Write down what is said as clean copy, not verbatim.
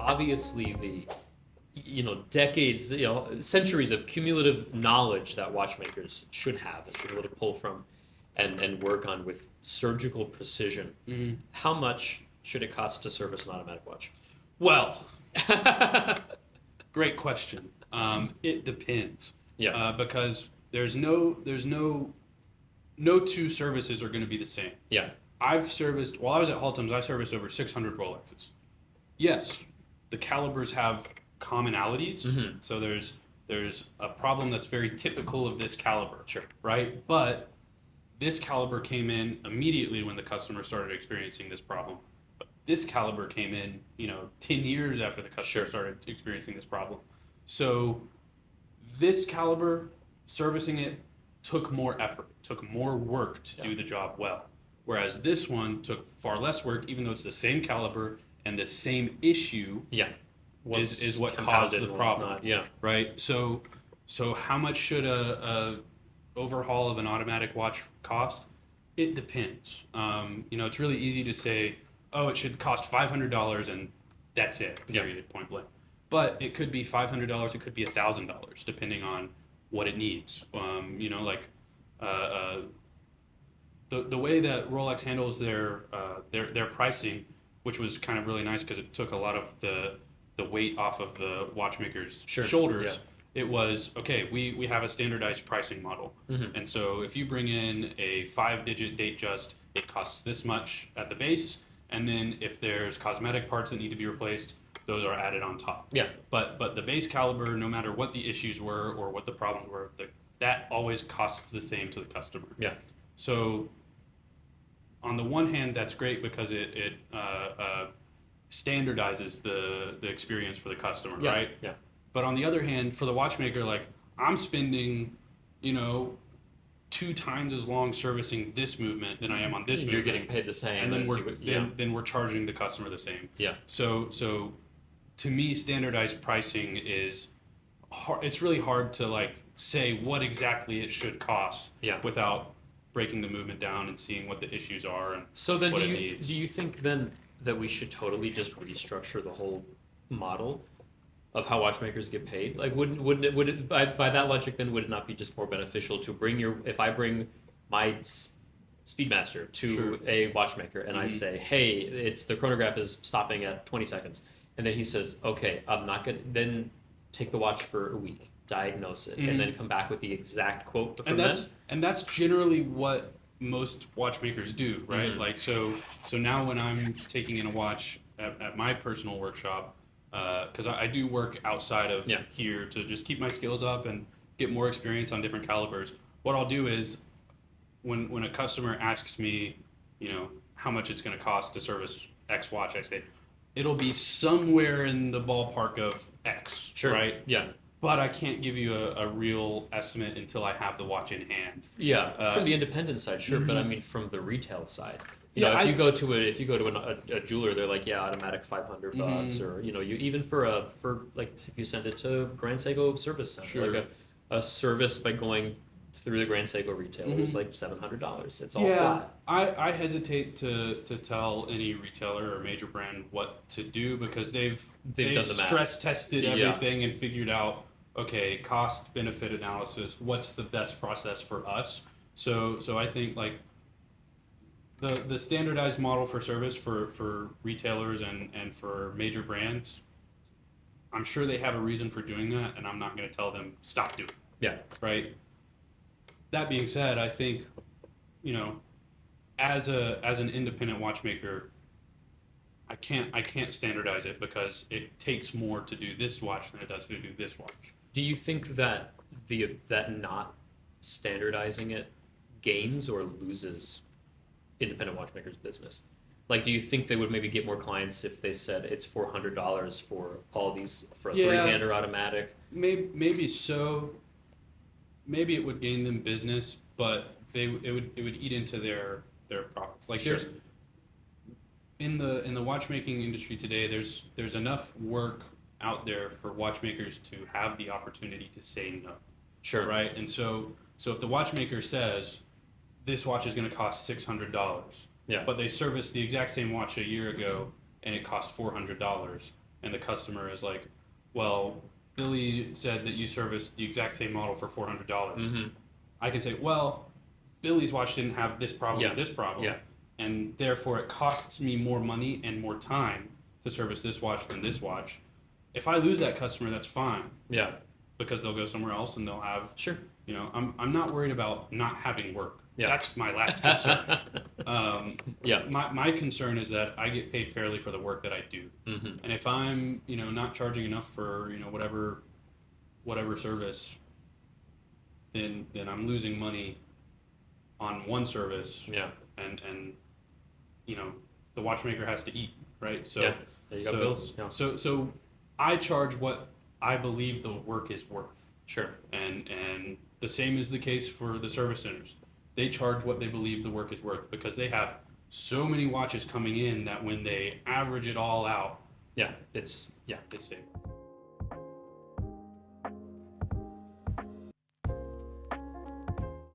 obviously the decades, centuries of cumulative knowledge that watchmakers should have and should be able to pull from and work on with surgical precision. How much should it cost to service an automatic watch? Well, great question. It depends. Yeah. Because there's no two services are going to be the same. Yeah. While I was at Haltom's, I serviced over 600 Rolexes. Yes, the calibers have commonalities. So there's a problem that's very typical of this caliber. Sure. Right? But this caliber came in immediately when the customer started experiencing this problem. But this caliber came in, 10 years after the customer started experiencing this problem. So this caliber, servicing it, took more effort, took more work to do the job well. Whereas this one took far less work, even though it's the same caliber and the same issue is what caused the problem. Right? So how much should a overhaul of an automatic watch cost? It depends. It's really easy to say, oh, it should cost $500 and that's it, period, point blank. But it could be $500, it could be $1,000, depending on what it needs. The way that Rolex handles their pricing, which was kind of really nice because it took a lot of the weight off of the watchmaker's shoulders. Yeah. It was, okay, we have a standardized pricing model. And so if you bring in a 5-digit date just, it costs this much at the base. And then if there's cosmetic parts that need to be replaced, those are added on top. Yeah. But the base caliber, no matter what the issues were or what the problems were, that always costs the same to the customer. Yeah. So on the one hand, that's great because it standardizes the experience for the customer, right? Yeah. But on the other hand, for the watchmaker, I'm spending, 2 times as long servicing this movement than I am on this movement. You're getting paid the same. And then we're charging the customer the same. Yeah. So to me, standardized pricing is hard. It's really hard to say what exactly it should cost without breaking the movement down and seeing what the issues are and so then what it needs. Do you think then that we should totally just restructure the whole model of how watchmakers get paid? Would it by that logic then would it not be just more beneficial to if I bring my Speedmaster to a watchmaker and I say, hey, the chronograph is stopping at 20 seconds, and then he says, okay, I'm not gonna then take the watch for a week, diagnose it, and then come back with the exact quote from and that's generally what most watchmakers do, right? So now when I'm taking in a watch at my personal workshop, because I do work outside of here to just keep my skills up and get more experience on different calibers. What I'll do is when a customer asks me, how much it's going to cost to service X watch, I say, it'll be somewhere in the ballpark of X, right? Yeah. But I can't give you a real estimate until I have the watch in hand. Yeah, from the independent side, but I mean from the retail side. If you go to a jeweler, they're like, automatic $500, or you even for if you send it to Grand Seiko Service Center, a service by going through the Grand Seiko retailer is like $700. It's all flat. I hesitate to tell any retailer or major brand what to do because they've done the math. Stress tested everything and figured out, okay, cost benefit analysis, what's the best process for us. So I think the standardized model for service for retailers and for major brands, I'm sure they have a reason for doing that, and I'm not going to tell them stop doing it. Yeah. Right? That being said, I think, as an independent watchmaker, I can't standardize it because it takes more to do this watch than it does to do this watch. Do you think that that not standardizing it gains or loses independent watchmakers' business? Do you think they would maybe get more clients if they said it's $400 for all these for a three-hander automatic? Maybe so. Maybe it would gain them business, but it would eat into their profits. There's in the watchmaking industry today, there's enough work out there for watchmakers to have the opportunity to say no. Sure. Right? And so if the watchmaker says this watch is going to cost $600, but they serviced the exact same watch a year ago and it cost $400, and the customer is like, well, Billy said that you serviced the exact same model for $400. Mm-hmm. I can say, well, Billy's watch didn't have this problem Yeah. and this problem, Yeah. and therefore it costs me more money and more time to service this watch than this watch. If I lose that customer, that's fine, Yeah. because they'll go somewhere else and they'll have, Sure. you know, I'm not worried about not having work. Yeah. That's my last concern. Yeah. My concern is that I get paid fairly for the work that I do. Mm-hmm. And if I'm, you know, not charging enough for, you know, whatever service, then I'm losing money on one service, Yeah. and you know, the watchmaker has to eat, right? So Yeah. There you go, bills. Yeah. so I charge what I believe the work is worth. Sure. And the same is the case for the service centers. They charge what they believe the work is worth, because they have so many watches coming in that when they average it all out, Yeah. It's they save.